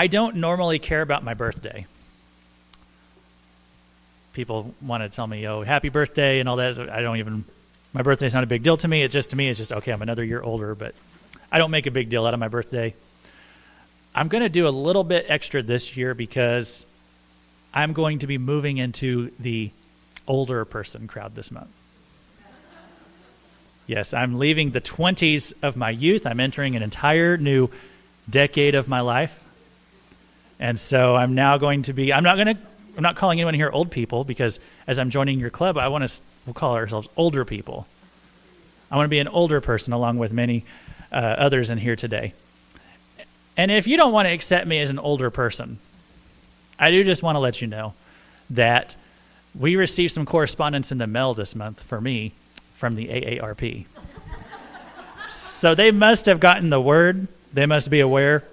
I don't normally care about my birthday. People want to tell me, oh, happy birthday and all that. My birthday's not a big deal to me. It's just, okay, I'm another year older, but I don't make a big deal out of my birthday. I'm going to do a little bit extra this year because I'm going to be moving into the older person crowd this month. Yes, I'm leaving the 20s of my youth. I'm entering an entire new decade of my life. And so I'm now going to be, I'm not calling anyone here old people, because as I'm joining your club, we'll call ourselves older people. I want to be an older person along with many others in here today. And if you don't want to accept me as an older person, I do just want to let you know that we received some correspondence in the mail this month for me from the AARP. So they must have gotten the word. They must be aware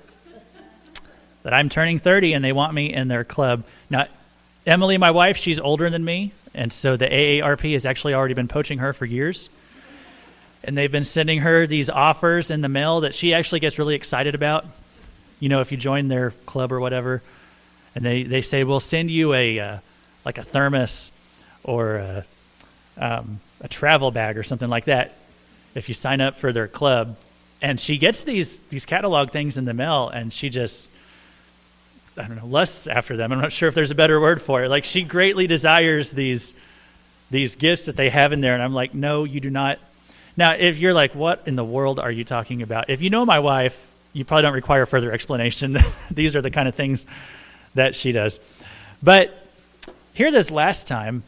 that I'm turning 30 and they want me in their club. Now, Emily, my wife, she's older than me, and so the AARP has actually already been poaching her for years. And they've been sending her these offers in the mail that she actually gets really excited about. You know, if you join their club or whatever, and they say, we'll send you a thermos or a travel bag or something like that if you sign up for their club. And she gets these catalog things in the mail, and she just, I don't know, lusts after them. I'm not sure if there's a better word for it. Like, she greatly desires these gifts that they have in there. And I'm like, no, you do not. Now, if you're like, what in the world are you talking about? If you know my wife, you probably don't require further explanation. These are the kind of things that she does. But here this last time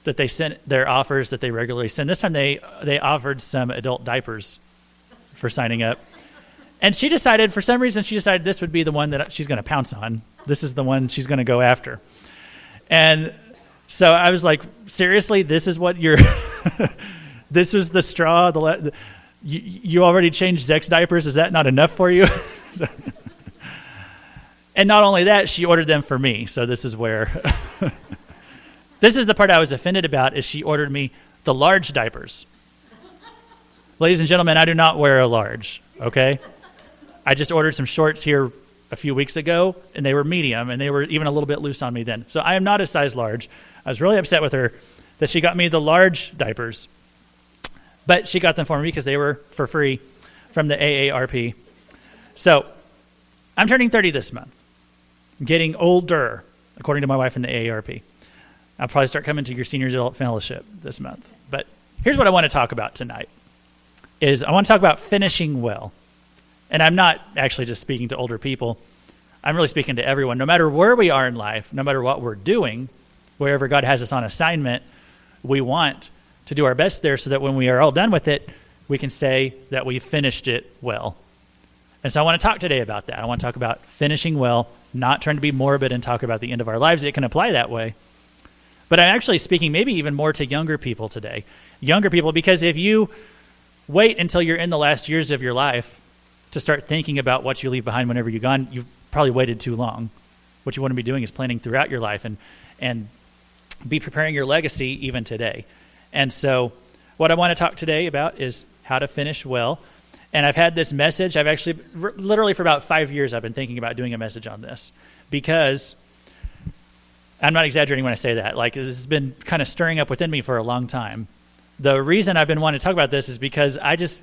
that they sent their offers that they regularly send, this time they offered some adult diapers for signing up. And for some reason, she decided this would be the one that she's going to pounce on. This is the one she's going to go after. And so I was like, seriously, this is what you're... This was the straw. You already changed Zek's diapers. Is that not enough for you? And not only that, she ordered them for me. So this is where... This is the part I was offended about, is she ordered me the large diapers. Ladies and gentlemen, I do not wear a large, okay? I just ordered some shorts here a few weeks ago, and they were medium, and they were even a little bit loose on me then. So I am not a size large. I was really upset with her that she got me the large diapers. But she got them for me because they were for free from the AARP. So I'm turning 30 this month. I'm getting older, according to my wife in the AARP. I'll probably start coming to your senior adult fellowship this month. But here's what I want to talk about tonight, is I want to talk about finishing well. And I'm not actually just speaking to older people. I'm really speaking to everyone. No matter where we are in life, no matter what we're doing, wherever God has us on assignment, we want to do our best there so that when we are all done with it, we can say that we finished it well. And so I want to talk today about that. I want to talk about finishing well, not trying to be morbid and talk about the end of our lives. It can apply that way. But I'm actually speaking maybe even more to younger people today. Younger people, because if you wait until you're in the last years of your life to start thinking about what you leave behind whenever you're gone, you've probably waited too long. What you want to be doing is planning throughout your life and be preparing your legacy even today. And so what I want to talk today about is how to finish well. And I've had this message. I've actually, literally for about 5 years, I've been thinking about doing a message on this, because I'm not exaggerating when I say that. Like, this has been kind of stirring up within me for a long time. The reason I've been wanting to talk about this is because I just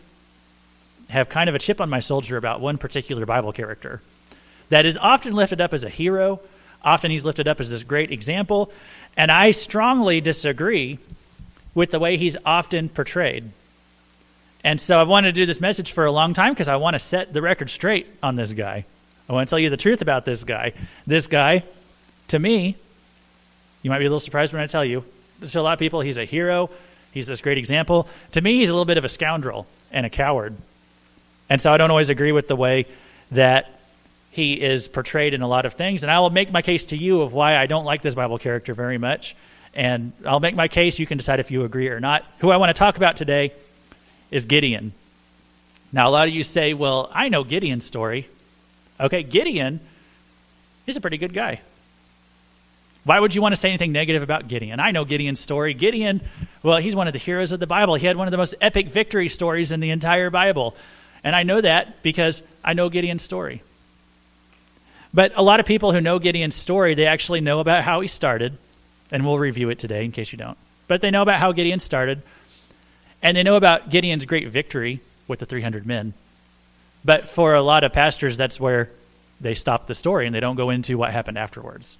have kind of a chip on my shoulder about one particular Bible character that is often lifted up as a hero. Often he's lifted up as this great example. And I strongly disagree with the way he's often portrayed. And so I've wanted to do this message for a long time because I want to set the record straight on this guy. I want to tell you the truth about this guy. This guy, to me, you might be a little surprised when I tell you, to a lot of people, he's a hero. He's this great example. To me, he's a little bit of a scoundrel and a coward. And so I don't always agree with the way that he is portrayed in a lot of things. And I will make my case to you of why I don't like this Bible character very much. And I'll make my case. You can decide if you agree or not. Who I want to talk about today is Gideon. Now, a lot of you say, well, I know Gideon's story. Okay, Gideon is a pretty good guy. Why would you want to say anything negative about Gideon? I know Gideon's story. Gideon, well, he's one of the heroes of the Bible. He had one of the most epic victory stories in the entire Bible. And I know that because I know Gideon's story. But a lot of people who know Gideon's story, they actually know about how he started, and we'll review it today in case you don't. But they know about how Gideon started, and they know about Gideon's great victory with the 300 men. But for a lot of pastors, that's where they stop the story, and they don't go into what happened afterwards.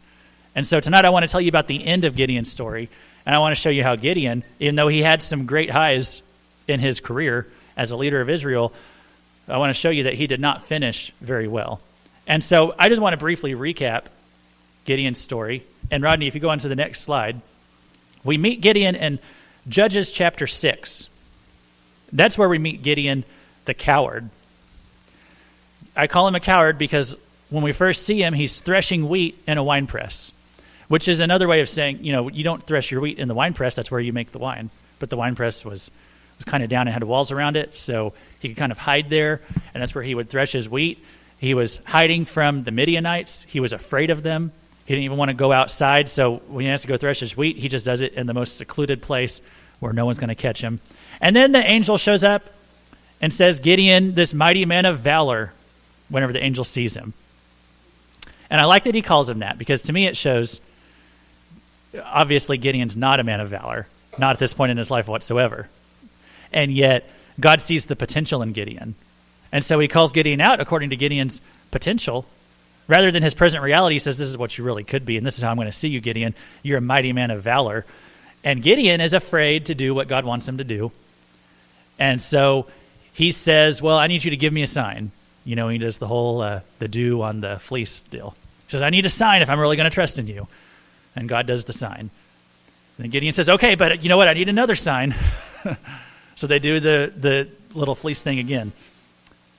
And so tonight I want to tell you about the end of Gideon's story, and I want to show you how Gideon, even though he had some great highs in his career as a leader of Israel, I want to show you that he did not finish very well. And so I just want to briefly recap Gideon's story. And Rodney, if you go on to the next slide, we meet Gideon in Judges chapter 6. That's where we meet Gideon the coward. I call him a coward because when we first see him, he's threshing wheat in a wine press, which is another way of saying, you don't thresh your wheat in the wine press. That's where you make the wine. But the wine press was kind of down and had walls around it, so he could kind of hide there, and that's where he would thresh his wheat. He was hiding from the Midianites. He was afraid of them. He didn't even want to go outside, so when he has to go thresh his wheat, he just does it in the most secluded place where no one's going to catch him. And then the angel shows up and says, Gideon, this mighty man of valor, whenever the angel sees him. And I like that he calls him that, because to me it shows, obviously Gideon's not a man of valor, not at this point in his life whatsoever. And yet God sees the potential in Gideon. And so he calls Gideon out according to Gideon's potential. Rather than his present reality, he says, this is what you really could be, and this is how I'm going to see you, Gideon. You're a mighty man of valor. And Gideon is afraid to do what God wants him to do. And so he says, well, I need you to give me a sign. He does the whole, the dew on the fleece deal. He says, I need a sign if I'm really going to trust in you. And God does the sign. And then Gideon says, okay, but you know what? I need another sign. So they do the little fleece thing again.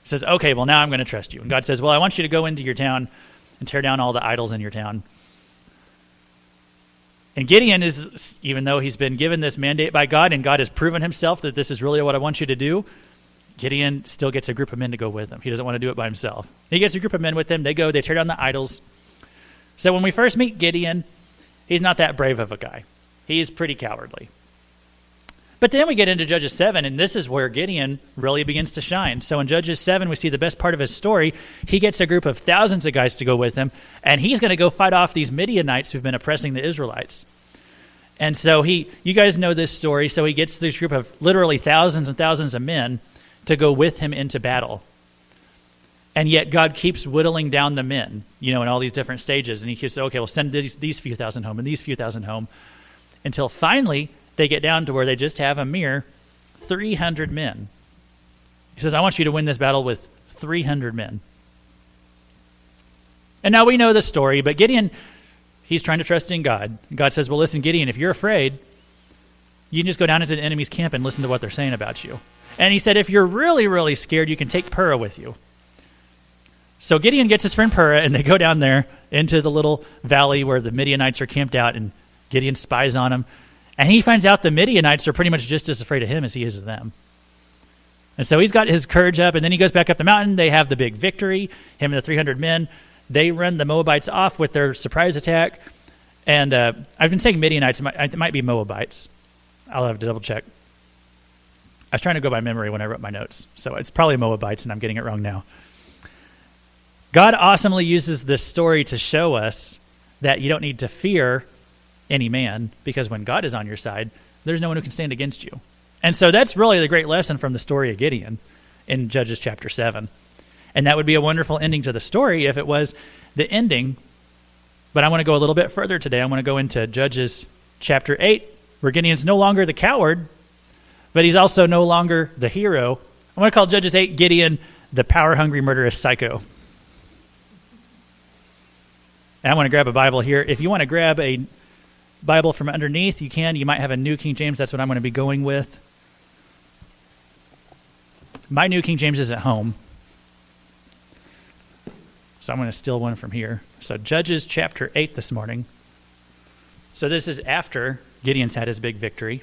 He says, okay, well, now I'm going to trust you. And God says, well, I want you to go into your town and tear down all the idols in your town. And Gideon is, even though he's been given this mandate by God and God has proven himself that this is really what I want you to do, Gideon still gets a group of men to go with him. He doesn't want to do it by himself. He gets a group of men with him. They go, they tear down the idols. So when we first meet Gideon, he's not that brave of a guy. He's pretty cowardly. But then we get into Judges 7, and this is where Gideon really begins to shine. So in Judges 7, we see the best part of his story. He gets a group of thousands of guys to go with him, and he's going to go fight off these Midianites who've been oppressing the Israelites. And so you guys know this story, so he gets this group of literally thousands and thousands of men to go with him into battle. And yet God keeps whittling down the men, in all these different stages. And he keeps saying, okay, we'll send these few thousand home and these few thousand home, until finally they get down to where they just have a mere 300 men. He says, I want you to win this battle with 300 men. And now we know the story, but Gideon, he's trying to trust in God. God says, well, listen, Gideon, if you're afraid, you can just go down into the enemy's camp and listen to what they're saying about you. And he said, if you're really, really scared, you can take Purah with you. So Gideon gets his friend Purah, and they go down there into the little valley where the Midianites are camped out, and Gideon spies on them. And he finds out the Midianites are pretty much just as afraid of him as he is of them. And so he's got his courage up, and then he goes back up the mountain. They have the big victory, him and the 300 men. They run the Moabites off with their surprise attack. And I've been saying Midianites. It might be Moabites. I'll have to double check. I was trying to go by memory when I wrote my notes. So it's probably Moabites, and I'm getting it wrong now. God awesomely uses this story to show us that you don't need to fear any man, because when God is on your side, there's no one who can stand against you. And so that's really the great lesson from the story of Gideon in Judges chapter 7. And that would be a wonderful ending to the story if it was the ending. But I want to go a little bit further today. I want to go into Judges chapter 8, where Gideon's no longer the coward, but he's also no longer the hero. I want to call Judges 8 Gideon the power-hungry, murderous psycho. And I want to grab a Bible here. If you want to grab a Bible from underneath, you can. You might have a New King James. That's what I'm going to be going with. My New King James is at home, so I'm going to steal one from here. So Judges chapter 8 this morning. So this is after Gideon's had his big victory,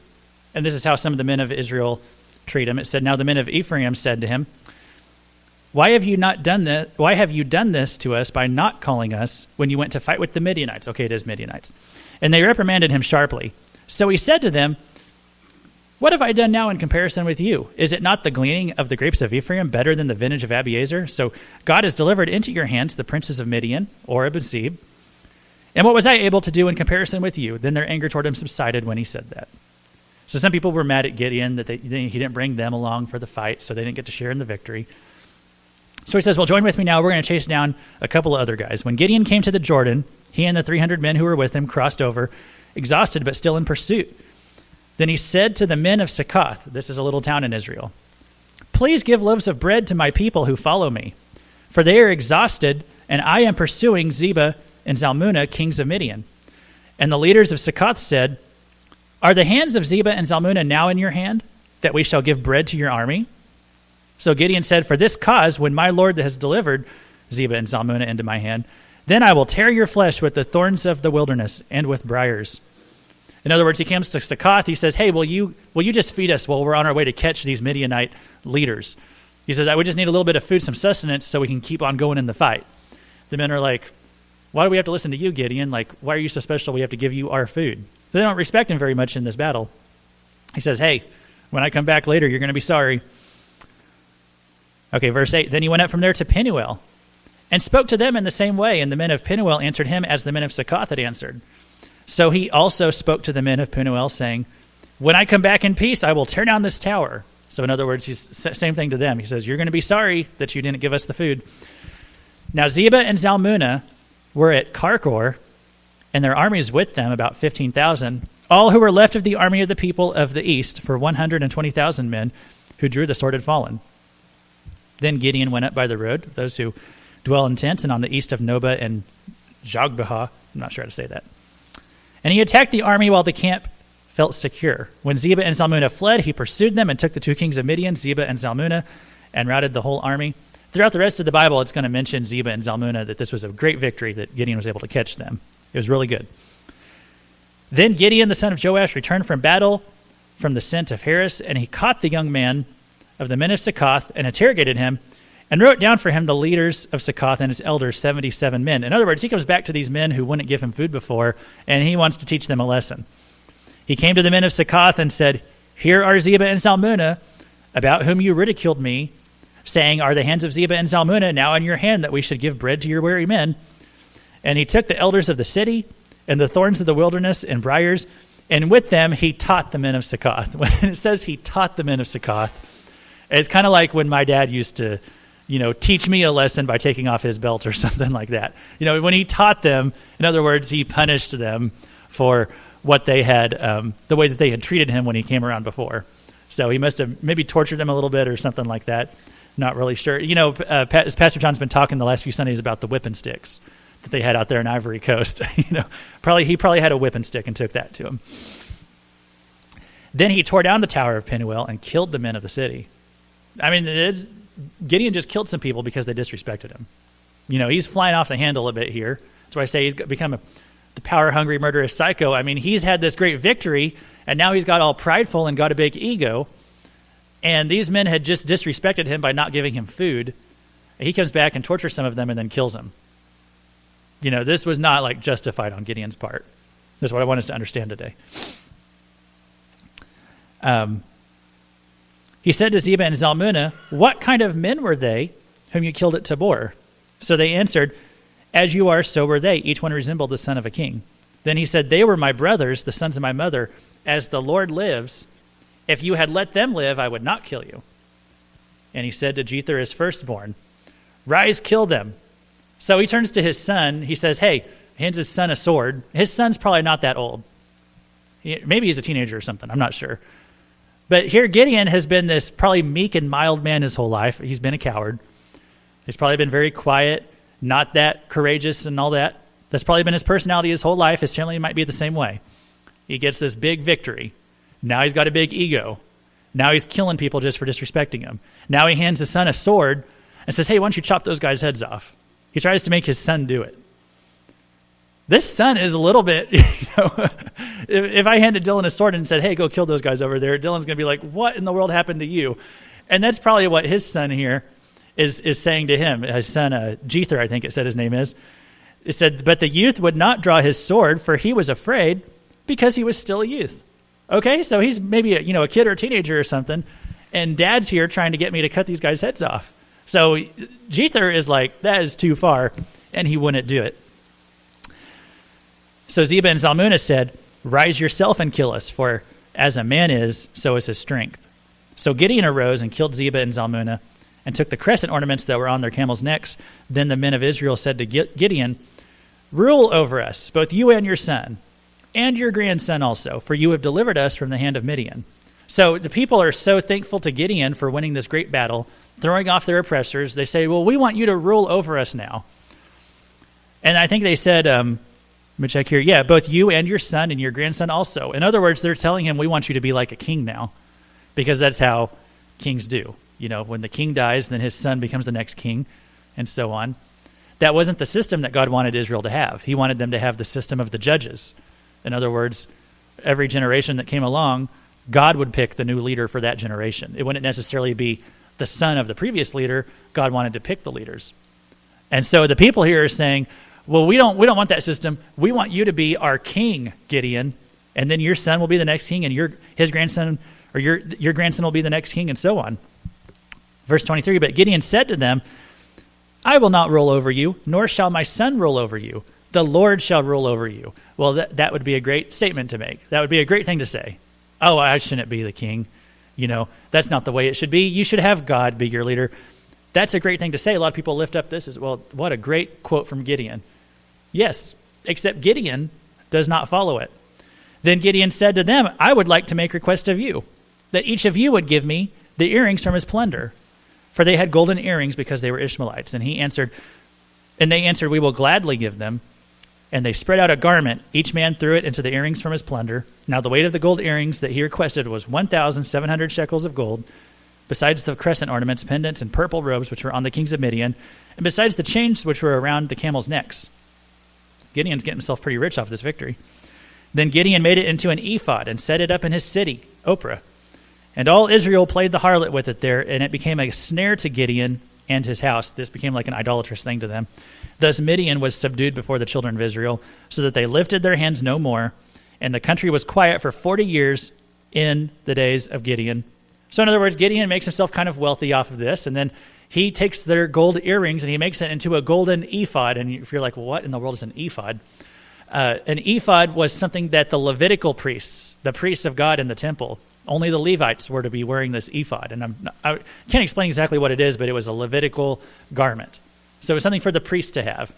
and this is how some of the men of Israel treat him. It said, now the men of Ephraim said to him, why have you done this to us by not calling us when you went to fight with the Midianites? Okay, it is Midianites. And they reprimanded him sharply. So he said to them, What have I done now in comparison with you? Is it not the gleaning of the grapes of Ephraim better than the vintage of Abiezer? So God has delivered into your hands the princes of Midian, Oreb and Zeb. And what was I able to do in comparison with you? Then their anger toward him subsided when he said that. So some people were mad at Gideon that he didn't bring them along for the fight, so they didn't get to share in the victory. So he says, well, join with me now. We're going to chase down a couple of other guys. When Gideon came to the Jordan, he and the 300 men who were with him crossed over, exhausted but still in pursuit. Then he said to the men of Succoth, this is a little town in Israel, please give loaves of bread to my people who follow me, for they are exhausted, and I am pursuing Zebah and Zalmunna, kings of Midian. And the leaders of Succoth said, are the hands of Zebah and Zalmunna now in your hand, that we shall give bread to your army? So Gideon said, for this cause, when my Lord has delivered Zebah and Zalmunna into my hand, then I will tear your flesh with the thorns of the wilderness and with briars. In other words, he comes to Succoth. He says, hey, will you just feed us while we're on our way to catch these Midianite leaders? He says, we just need a little bit of food, some sustenance, so we can keep on going in the fight. The men are like, why do we have to listen to you, Gideon? Like, why are you so special? We have to give you our food. So they don't respect him very much in this battle. He says, hey, when I come back later, you're going to be sorry. Okay, verse 8, then he went up from there to Penuel and spoke to them in the same way, and the men of Penuel answered him as the men of Succoth had answered. So he also spoke to the men of Penuel, saying, when I come back in peace, I will tear down this tower. So in other words, he's same thing to them. He says, you're going to be sorry that you didn't give us the food. Now Zebah and Zalmunna were at Karkor, and their armies with them, about 15,000, all who were left of the army of the people of the east, for 120,000 men who drew the sword had fallen. Then Gideon went up by the road, those who dwell in tents, and on the east of Nobah and Jogbehah. I'm not sure how to say that. And he attacked the army while the camp felt secure. When Zebah and Zalmunna fled, he pursued them and took the two kings of Midian, Zebah and Zalmunna, and routed the whole army. Throughout the rest of the Bible, it's going to mention Zebah and Zalmunna, that this was a great victory, that Gideon was able to catch them. It was really good. Then Gideon, the son of Joash, returned from battle from the scent of Harris, and he caught the young man of the men of Succoth and interrogated him, and wrote down for him the leaders of Succoth and his elders, 77 men. In other words, he comes back to these men who wouldn't give him food before, and he wants to teach them a lesson. He came to the men of Succoth and said, here are Zebah and Zalmunna, about whom you ridiculed me, saying, are the hands of Zebah and Zalmunna now in your hand, that we should give bread to your weary men? And he took the elders of the city and the thorns of the wilderness and briars, and with them he taught the men of Succoth. When it says he taught the men of Succoth, it's kind of like when my dad used to, teach me a lesson by taking off his belt or something like that. When he taught them, in other words, he punished them for what they had, the way that they had treated him when he came around before. So he must have maybe tortured them a little bit or something like that. Not really sure. Pastor John's been talking the last few Sundays about the whipping sticks that they had out there in Ivory Coast. He probably had a whipping stick and took that to him. Then he tore down the tower of Penuel and killed the men of the city. I mean, Gideon just killed some people because they disrespected him. He's flying off the handle a bit here. That's why I say he's become the power-hungry, murderous psycho. I mean, he's had this great victory, and now he's got all prideful and got a big ego. And these men had just disrespected him by not giving him food. And he comes back and tortures some of them and then kills them. This was not like justified on Gideon's part. This is what I want us to understand today. He said to Zebah and Zalmunna, what kind of men were they whom you killed at Tabor? So they answered, as you are, so were they. Each one resembled the son of a king. Then he said, they were my brothers, the sons of my mother. As the Lord lives, if you had let them live, I would not kill you. And he said to Jether, his firstborn, rise, kill them. So he turns to his son. He says, hey, hands his son a sword. His son's probably not that old. Maybe he's a teenager or something. I'm not sure. But here Gideon has been this probably meek and mild man his whole life. He's been a coward. He's probably been very quiet, not that courageous and all that. That's probably been his personality his whole life. His family might be the same way. He gets this big victory. Now he's got a big ego. Now he's killing people just for disrespecting him. Now he hands his son a sword and says, hey, why don't you chop those guys' heads off? He tries to make his son do it. This son is a little bit, if I handed Dylan a sword and said, hey, go kill those guys over there, Dylan's going to be like, what in the world happened to you? And that's probably what his son here is saying to him. His son, Jether, I think it said his name is. It said, but the youth would not draw his sword, for he was afraid because he was still a youth. Okay, so he's maybe a kid or a teenager or something, and dad's here trying to get me to cut these guys' heads off. So Jether is like, that is too far, and he wouldn't do it. So Zebah and Zalmunna said, rise yourself and kill us, for as a man is, so is his strength. So Gideon arose and killed Zebah and Zalmunna, and took the crescent ornaments that were on their camels' necks. Then the men of Israel said to Gideon, rule over us, both you and your son, and your grandson also, for you have delivered us from the hand of Midian. So the people are so thankful to Gideon for winning this great battle, throwing off their oppressors. They say, well, we want you to rule over us now. And I think they said, let me check here. Yeah, both you and your son and your grandson also. In other words, they're telling him, we want you to be like a king now, because that's how kings do. When the king dies, then his son becomes the next king, and so on. That wasn't the system that God wanted Israel to have. He wanted them to have the system of the judges. In other words, every generation that came along, God would pick the new leader for that generation. It wouldn't necessarily be the son of the previous leader. God wanted to pick the leaders. And so the people here are saying, well, we don't want that system. We want you to be our king, Gideon, and then your son will be the next king, and his grandson, or your grandson will be the next king, and so on. Verse 23, but Gideon said to them, I will not rule over you, nor shall my son rule over you. The Lord shall rule over you. Well, that would be a great statement to make. That would be a great thing to say. Oh, I shouldn't be the king. That's not the way it should be. You should have God be your leader. That's a great thing to say. A lot of people lift up this as, well, what a great quote from Gideon. Yes, except Gideon does not follow it. Then Gideon said to them, I would like to make request of you, that each of you would give me the earrings from his plunder. For they had golden earrings because they were Ishmaelites. And they answered, we will gladly give them. And they spread out a garment. Each man threw it into the earrings from his plunder. Now the weight of the gold earrings that he requested was 1,700 shekels of gold, besides the crescent ornaments, pendants, and purple robes which were on the kings of Midian, and besides the chains which were around the camels' necks. Gideon's getting himself pretty rich off this victory. Then Gideon made it into an ephod and set it up in his city, Ophrah. And all Israel played the harlot with it there, and it became a snare to Gideon and his house. This became like an idolatrous thing to them. Thus Midian was subdued before the children of Israel, so that they lifted their hands no more, and the country was quiet for 40 years in the days of Gideon. So in other words, Gideon makes himself kind of wealthy off of this, and then he takes their gold earrings and he makes it into a golden ephod. And if you're like, well, what in the world is an ephod? An ephod was something that the Levitical priests, the priests of God in the temple, only the Levites were to be wearing this ephod. And I can't explain exactly what it is, but it was a Levitical garment. So it was something for the priest to have.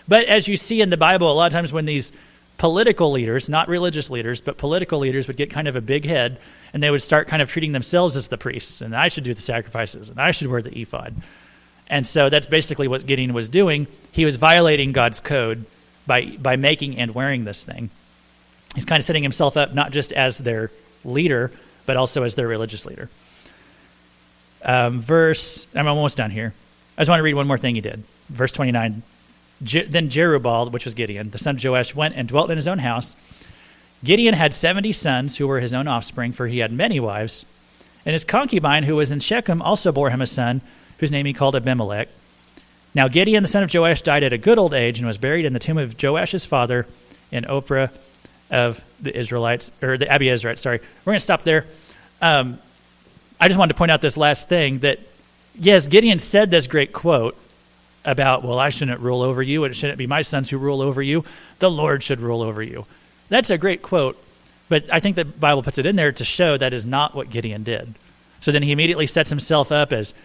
But as you see in the Bible, a lot of times when these political leaders, not religious leaders, but political leaders would get kind of a big head, and they would start kind of treating themselves as the priests, and I should do the sacrifices, and I should wear the ephod. And so that's basically what Gideon was doing. He was violating God's code by making and wearing this thing. He's kind of setting himself up not just as their leader, but also as their religious leader. I'm almost done here. I just want to read one more thing he did. Verse 29. Then Jerubbaal, which was Gideon, the son of Joash, went and dwelt in his own house. Gideon had 70 sons who were his own offspring, for he had many wives. And his concubine, who was in Shechem, also bore him a son, whose name he called Abimelech. Now Gideon, the son of Joash, died at a good old age and was buried in the tomb of Joash's father in Ophrah of the Israelites, or the Abiezrites. Sorry, we're going to stop there. I just wanted to point out this last thing that, yes, Gideon said this great quote about, well, I shouldn't rule over you, and it shouldn't be my sons who rule over you. The Lord should rule over you. That's a great quote, but I think the Bible puts it in there to show that is not what Gideon did. So then he immediately sets himself up as,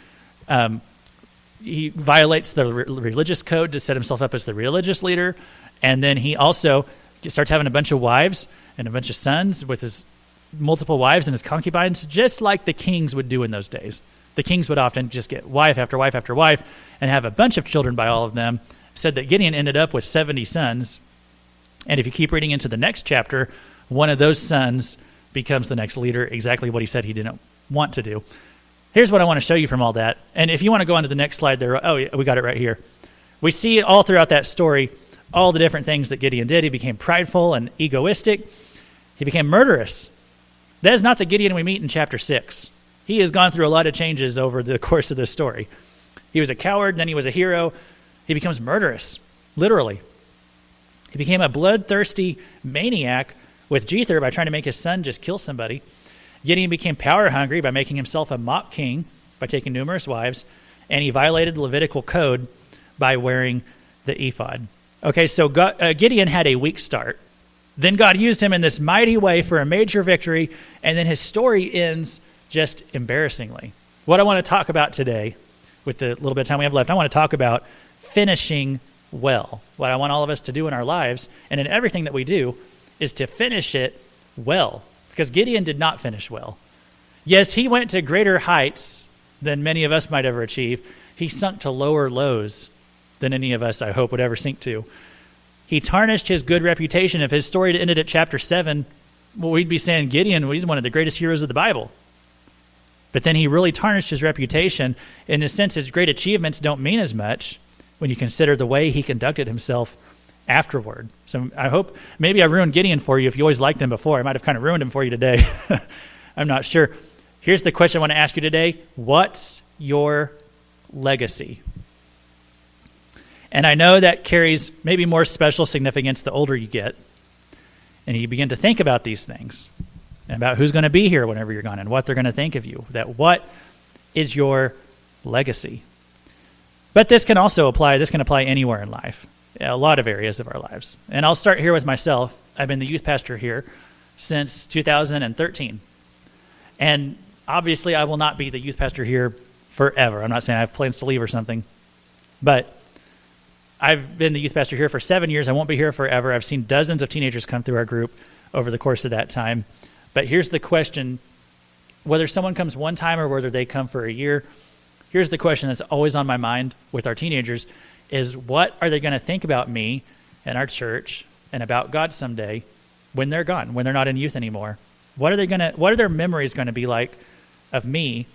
he violates the religious code to set himself up as the religious leader, and then he also starts having a bunch of wives and a bunch of sons with his multiple wives and his concubines, just like the kings would do in those days. The kings would often just get wife after wife after wife and have a bunch of children by all of them. Said that Gideon ended up with 70 sons. And if you keep reading into the next chapter, one of those sons becomes the next leader, exactly what he said he didn't want to do. Here's what I want to show you from all that. And if you want to go on to the next slide there, oh, yeah, we got it right here. We see all throughout that story all the different things that Gideon did. He became prideful and egoistic. He became murderous. That is not the Gideon we meet in chapter 6. He has gone through a lot of changes over the course of this story. He was a coward, then he was a hero. He becomes murderous, literally. He became a bloodthirsty maniac with Jether by trying to make his son just kill somebody. Gideon became power hungry by making himself a mock king by taking numerous wives, and he violated the Levitical code by wearing the ephod. Okay, so Gideon had a weak start. Then God used him in this mighty way for a major victory, and then his story ends just embarrassingly. What I want to talk about today, with the little bit of time we have left, I want to talk about finishing well. What I want all of us to do in our lives and in everything that we do is to finish it well. Because Gideon did not finish well. Yes, he went to greater heights than many of us might ever achieve. He sunk to lower lows than any of us, I hope, would ever sink to. He tarnished his good reputation. If his story ended at chapter 7, well, we'd be saying Gideon, he's one of the greatest heroes of the Bible. But then he really tarnished his reputation. In a sense, his great achievements don't mean as much when you consider the way he conducted himself afterward. So I hope, maybe I ruined Gideon for you if you always liked him before. I might have kind of ruined him for you today. I'm not sure. Here's the question I want to ask you today. What's your legacy? And I know that carries maybe more special significance the older you get. And you begin to think about these things. And about who's going to be here whenever you're gone and what they're going to think of you. That what is your legacy? But this can apply anywhere in life. A lot of areas of our lives. And I'll start here with myself. I've been the youth pastor here since 2013. And obviously I will not be the youth pastor here forever. I'm not saying I have plans to leave or something. But I've been the youth pastor here for 7 years. I won't be here forever. I've seen dozens of teenagers come through our group over the course of that time. But here's the question. Whether someone comes one time or whether they come for a year, here's the question that's always on my mind with our teenagers is what are they going to think about me and our church and about God someday when they're gone, when they're not in youth anymore? What are their memories going to be like of me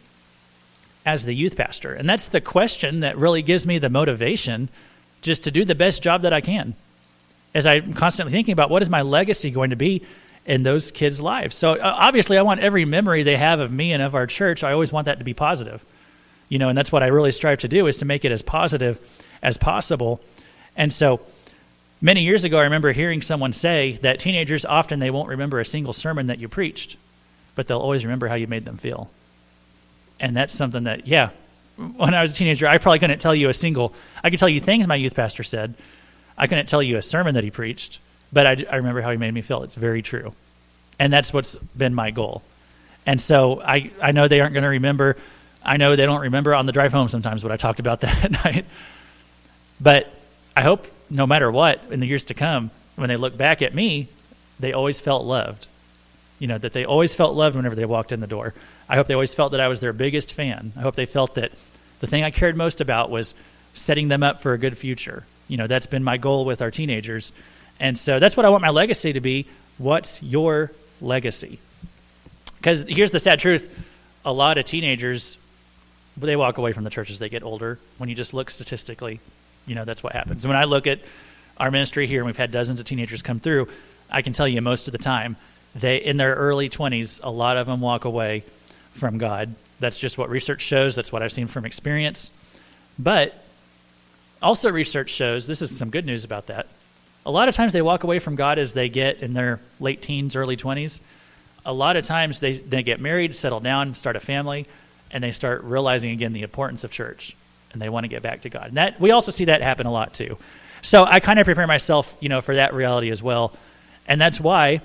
as the youth pastor? And that's the question that really gives me the motivation just to do the best job that I can. As I'm constantly thinking about what is my legacy going to be in those kids' lives. So obviously I want every memory they have of me and of our church, I always want that to be positive. And that's what I really strive to do is to make it as positive as possible. And so many years ago, I remember hearing someone say that teenagers often they won't remember a single sermon that you preached, but they'll always remember how you made them feel. And that's something that, when I was a teenager, I probably couldn't tell you I could tell you things my youth pastor said. I couldn't tell you a sermon that he preached, but I remember how he made me feel. It's very true. And that's what's been my goal. And so I know they aren't going to remember. I know they don't remember on the drive home sometimes what I talked about that night. But I hope no matter what, in the years to come, when they look back at me, they always felt loved. That they always felt loved whenever they walked in the door. I hope they always felt that I was their biggest fan. I hope they felt that the thing I cared most about was setting them up for a good future. That's been my goal with our teenagers. And so that's what I want my legacy to be. What's your legacy? Because here's the sad truth. A lot of teenagers, they walk away from the church as they get older. When you just look statistically, that's what happens. And when I look at our ministry here, and we've had dozens of teenagers come through, I can tell you most of the time, in their early 20s, a lot of them walk away from God. That's just what research shows. That's what I've seen from experience. But also research shows, this is some good news about that, a lot of times they walk away from God as they get in their late teens, early 20s. A lot of times they get married, settle down, start a family, and they start realizing again the importance of church, and they want to get back to God. And we also see that happen a lot too. So I kind of prepare myself, for that reality as well. And that's why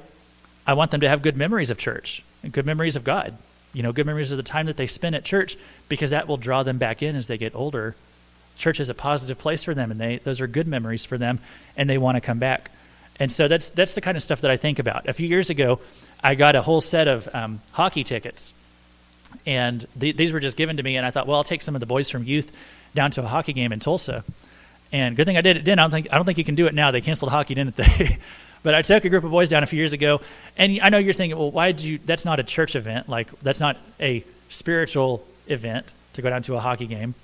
I want them to have good memories of church and good memories of God. Good memories of the time that they spend at church, because that will draw them back in as they get older. Church is a positive place for them, and those are good memories for them, and they want to come back. And so that's the kind of stuff that I think about. A few years ago, I got a whole set of hockey tickets, and these were just given to me, and I thought, well, I'll take some of the boys from youth down to a hockey game in Tulsa. And good thing I did it then. I don't think you can do it now. They canceled hockey, didn't they? But I took a group of boys down a few years ago, and I know you're thinking, well, that's not a church event. Like, that's not a spiritual event to go down to a hockey game.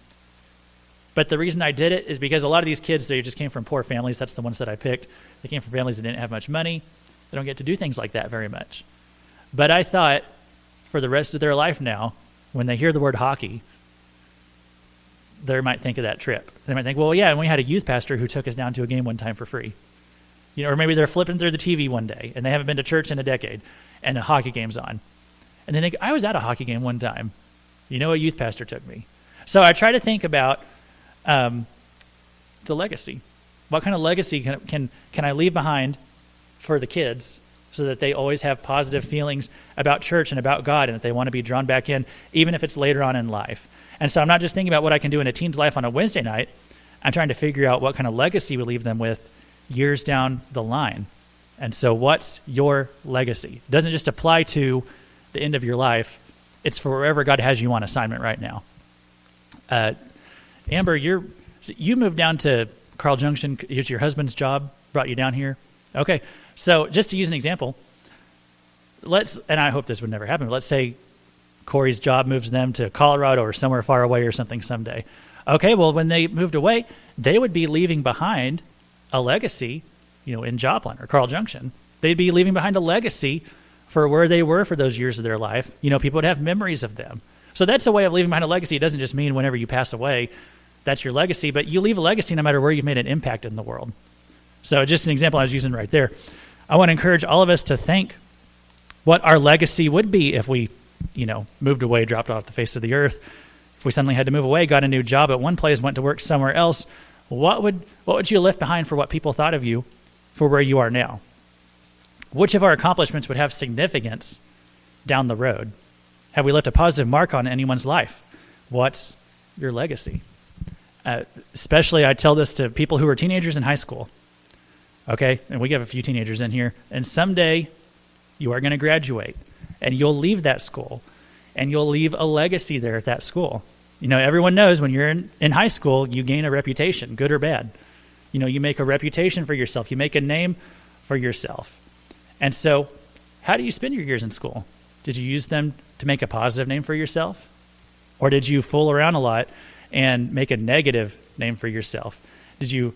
But the reason I did it is because a lot of these kids, they just came from poor families. That's the ones that I picked. They came from families that didn't have much money. They don't get to do things like that very much. But I thought for the rest of their life now, when they hear the word hockey, they might think of that trip. They might think, well, yeah, and we had a youth pastor who took us down to a game one time for free. Or maybe they're flipping through the TV one day and they haven't been to church in a decade and a hockey game's on. And they think, I was at a hockey game one time. A youth pastor took me. So I try to think about the legacy. What kind of legacy can I leave behind for the kids so that they always have positive feelings about church and about God and that they want to be drawn back in, even if it's later on in life. And so I'm not just thinking about what I can do in a teen's life on a Wednesday night. I'm trying to figure out what kind of legacy we leave them with years down the line. And so what's your legacy? It doesn't just apply to the end of your life. It's for wherever God has you on assignment right now. Amber, you moved down to Carl Junction. It's your husband's job brought you down here. Okay. So just to use an example, and I hope this would never happen, but let's say Corey's job moves them to Colorado or somewhere far away or something someday. Okay, well, when they moved away, they would be leaving behind a legacy, in Joplin or Carl Junction. They'd be leaving behind a legacy for where they were for those years of their life. People would have memories of them. So that's a way of leaving behind a legacy. It doesn't just mean whenever you pass away, that's your legacy, but you leave a legacy no matter where you've made an impact in the world. So just an example I was using right there. I want to encourage all of us to think what our legacy would be if we, moved away, dropped off the face of the earth. If we suddenly had to move away, got a new job at one place, went to work somewhere else, what would you left behind for what people thought of you for where you are now? Which of our accomplishments would have significance down the road? Have we left a positive mark on anyone's life? What's your legacy? Especially, I tell this to people who are teenagers in high school. Okay, and we have a few teenagers in here, and someday you are going to graduate, and you'll leave that school, and you'll leave a legacy there at that school. Everyone knows when you're in high school, you gain a reputation, good or bad. You make a reputation for yourself. You make a name for yourself. And so how do you spend your years in school? Did you use them to make a positive name for yourself? Or did you fool around a lot and make a negative name for yourself? Did you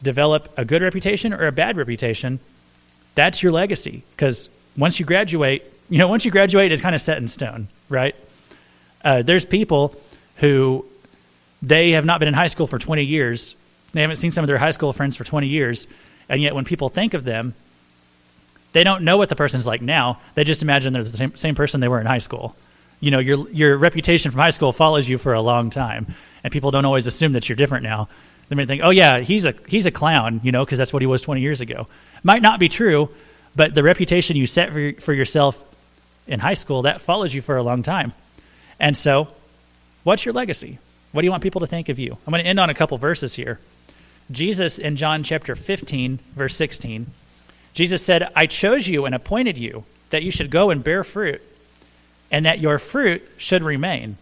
develop a good reputation or a bad reputation? That's your legacy. Because once you graduate, it's kind of set in stone, right? There's people who they have not been in high school for 20 years. They haven't seen some of their high school friends for 20 years. And yet when people think of them, they don't know what the person's like now. They just imagine they're the same person they were in high school. Your reputation from high school follows you for a long time. And people don't always assume that you're different now. They may think, oh yeah, he's a clown, because that's what he was 20 years ago. Might not be true, but the reputation you set for yourself in high school, that follows you for a long time. And so, what's your legacy? What do you want people to think of you? I'm going to end on a couple verses here. Jesus in John chapter 15, verse 16, Jesus said, I chose you and appointed you that you should go and bear fruit, and that your fruit should remain,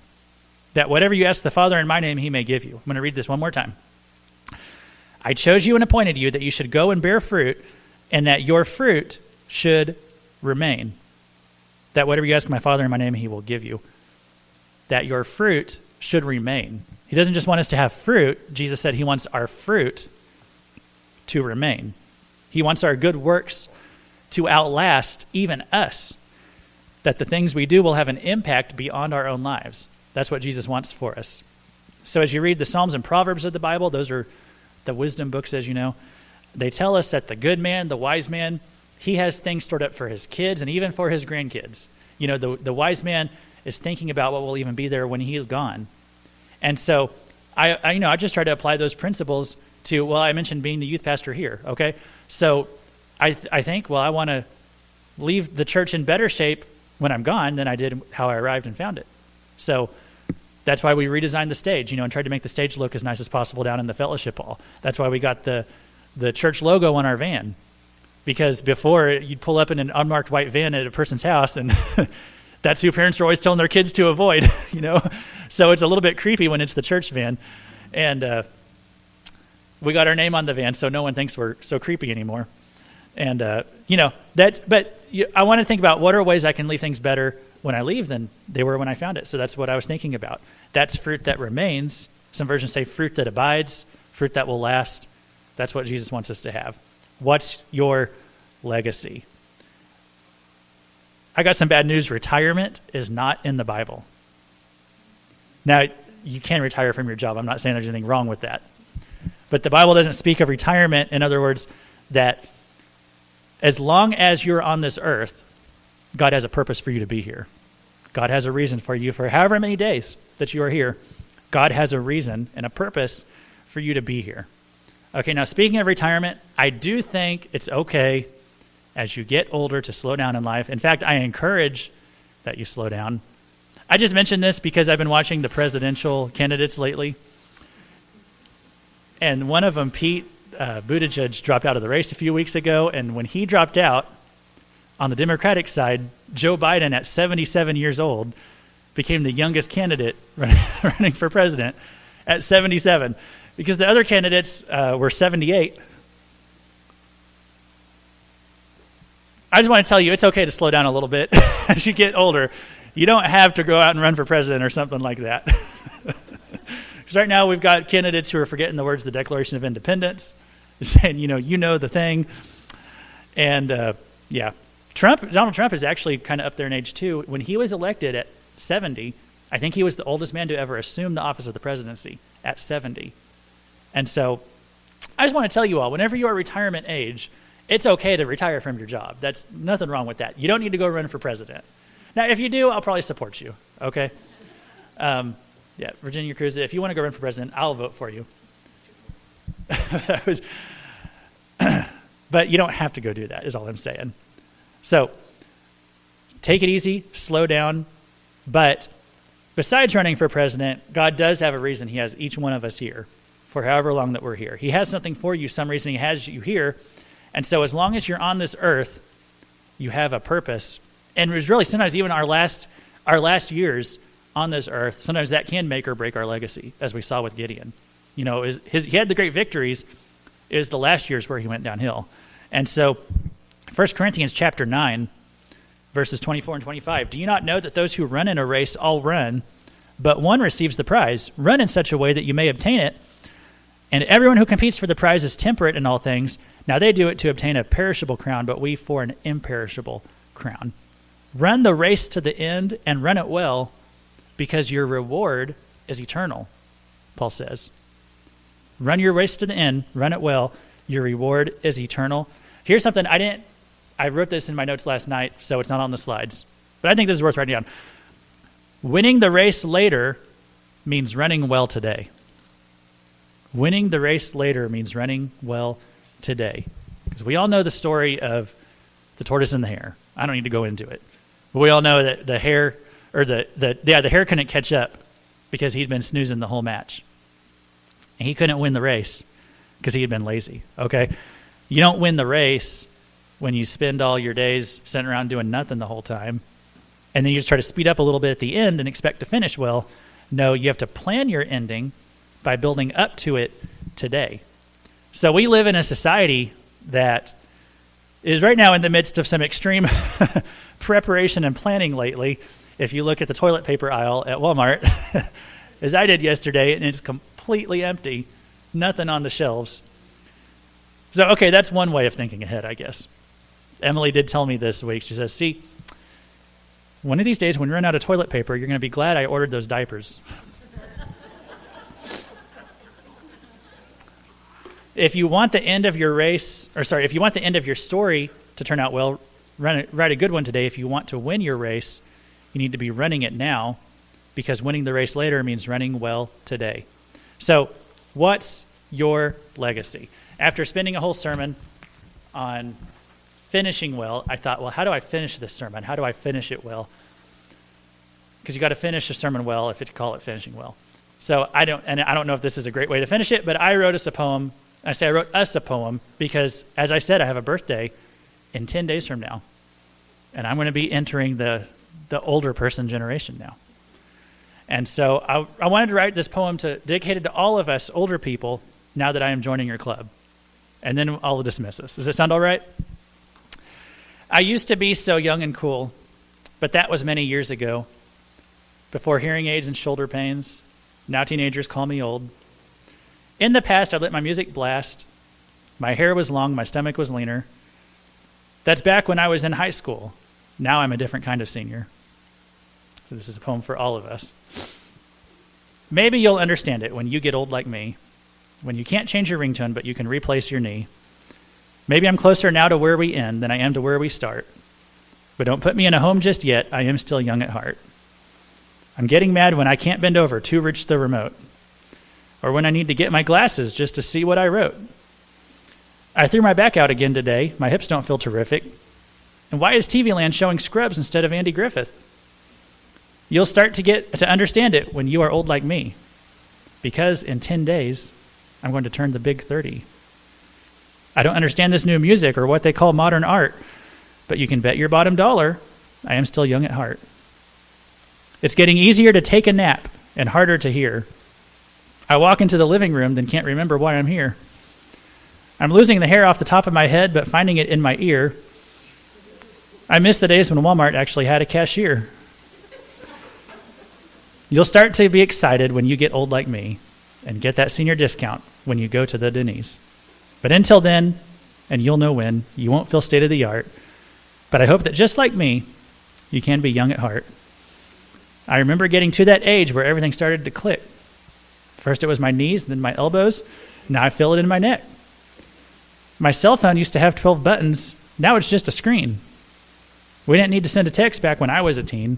that whatever you ask the Father in my name, he may give you. I'm going to read this one more time. I chose you and appointed you that you should go and bear fruit, and that your fruit should remain, that whatever you ask my Father in my name, he will give you. That your fruit should remain. He doesn't just want us to have fruit. Jesus said he wants our fruit to remain. He wants our good works to outlast even us, that the things we do will have an impact beyond our own lives. That's what Jesus wants for us. So as you read the Psalms and Proverbs of the Bible, those are the wisdom books, as you know, they tell us that the good man, the wise man, he has things stored up for his kids and even for his grandkids. The wise man is thinking about what will even be there when he is gone. And so I just try to apply those principles to, I mentioned being the youth pastor here, okay? So I think, I want to leave the church in better shape when I'm gone than I did how I arrived and found it. So that's why we redesigned the stage, and tried to make the stage look as nice as possible down in the fellowship hall. That's why we got the church logo on our van, because before you'd pull up in an unmarked white van at a person's house, and that's who parents are always telling their kids to avoid, So it's a little bit creepy when it's the church van. And we got our name on the van so no one thinks we're so creepy anymore. And, I want to think about what are ways I can leave things better when I leave than they were when I found it. So that's what I was thinking about. That's fruit that remains. Some versions say fruit that abides, fruit that will last. That's what Jesus wants us to have. What's your legacy? I got some bad news. Retirement is not in the Bible. Now, you can retire from your job. I'm not saying there's anything wrong with that. But the Bible doesn't speak of retirement. In other words, that as long as you're on this earth, God has a purpose for you to be here. God has a reason for you for however many days that you are here. God has a reason and a purpose for you to be here. Okay, now speaking of retirement, I do think it's okay as you get older to slow down in life. In fact, I encourage that you slow down. I just mentioned this because I've been watching the presidential candidates lately. And one of them, Pete Buttigieg, dropped out of the race a few weeks ago. And when he dropped out, on the Democratic side, Joe Biden, at 77 years old, became the youngest candidate running for president at 77. Because the other candidates were 78. I just want to tell you, it's okay to slow down a little bit as you get older. You don't have to go out and run for president or something like that. Because right now we've got candidates who are forgetting the words of the Declaration of Independence, saying, you know the thing. And, Donald Trump is actually kind of up there in age too. When he was elected at 70, I think he was the oldest man to ever assume the office of the presidency at 70. And so I just want to tell you all, whenever you are retirement age, it's okay to retire from your job. That's nothing wrong with that. You don't need to go run for president. Now, if you do, I'll probably support you, okay? Virginia Cruz, if you want to go run for president, I'll vote for you. But you don't have to go do that, is all I'm saying. So take it easy, slow down. But besides running for president, God does have a reason he has each one of us here for however long that we're here. He has something for you, some reason he has you here. And so as long as you're on this earth, you have a purpose. And it's really sometimes even our last years on this earth, sometimes that can make or break our legacy, as we saw with Gideon. He had the great victories. It was the last years where he went downhill. And so 1 Corinthians chapter 9, verses 24 and 25. Do you not know that those who run in a race all run, but one receives the prize? Run in such a way that you may obtain it. And everyone who competes for the prize is temperate in all things. Now they do it to obtain a perishable crown, but we for an imperishable crown. Run the race to the end and run it well, because your reward is eternal, Paul says. Run your race to the end, run it well, your reward is eternal. Here's something I wrote this in my notes last night, so it's not on the slides, but I think this is worth writing down. Winning the race later means running well today. Winning the race later means running well today. Because we all know the story of the tortoise and the hare. I don't need to go into it. But we all know that the hare couldn't catch up because he'd been snoozing the whole match. And he couldn't win the race because he had been lazy. Okay? You don't win the race when you spend all your days sitting around doing nothing the whole time. And then you just try to speed up a little bit at the end and expect to finish well. No, you have to plan your ending by building up to it today. So we live in a society that is right now in the midst of some extreme preparation and planning lately. If you look at the toilet paper aisle at Walmart, as I did yesterday, and it's completely empty, nothing on the shelves. So, okay, that's one way of thinking ahead, I guess. Emily did tell me this week. She says, see, one of these days when we run out of toilet paper, you're going to be glad I ordered those diapers. If you want the end of your race, if you want the end of your story to turn out well, write a good one today. If you want to win your race, you need to be running it now, because winning the race later means running well today. So, what's your legacy? After spending a whole sermon on finishing well, I thought, well, how do I finish this sermon? How do I finish it well? Because you got to finish a sermon well if you call it finishing well. So I don't know if this is a great way to finish it, but I wrote us a poem. I wrote us a poem because, as I said, I have a birthday in 10 days from now, and I'm going to be entering the older person generation now. And so I wanted to write this poem dedicated to all of us older people now that I am joining your club. And then I'll dismiss us. Does that sound all right? I used to be so young and cool, but that was many years ago. Before hearing aids and shoulder pains, now teenagers call me old. In the past, I let my music blast. My hair was long, my stomach was leaner. That's back when I was in high school. Now I'm a different kind of senior. So this is a poem for all of us. Maybe you'll understand it when you get old like me. when you can't change your ringtone, but you can replace your knee. Maybe I'm closer now to where we end than I am to where we start. But don't put me in a home just yet. I am still young at heart. I'm getting mad when I can't bend over to reach the remote, or when I need to get my glasses just to see what I wrote. I threw my back out again today. My hips don't feel terrific. And why is TV Land showing Scrubs instead of Andy Griffith? You'll start to get to understand it when you are old like me, because in 10 days, I'm going to turn the big 30. I don't understand this new music or what they call modern art, but you can bet your bottom dollar I am still young at heart. It's getting easier to take a nap and harder to hear. I walk into the living room, then can't remember why I'm here. I'm losing the hair off the top of my head, but finding it in my ear. I miss the days when Walmart actually had a cashier. You'll start to be excited when you get old like me and get that senior discount when you go to the Denny's. But until then, and you'll know when, you won't feel state of the art. But I hope that just like me, you can be young at heart. I remember getting to that age where everything started to click. First it was my knees, then my elbows. Now I feel it in my neck. My cell phone used to have 12 buttons. Now it's just a screen. We didn't need to send a text back when I was a teen.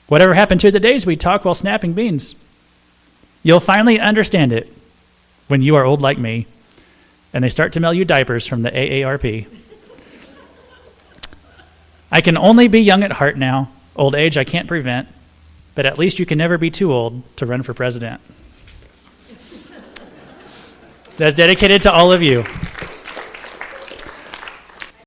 Whatever happened to the days we'd talk while snapping beans? You'll finally understand it when you are old like me and they start to mail you diapers from the AARP. I can only be young at heart now. Old age I can't prevent, but at least you can never be too old to run for president. That's dedicated to all of you.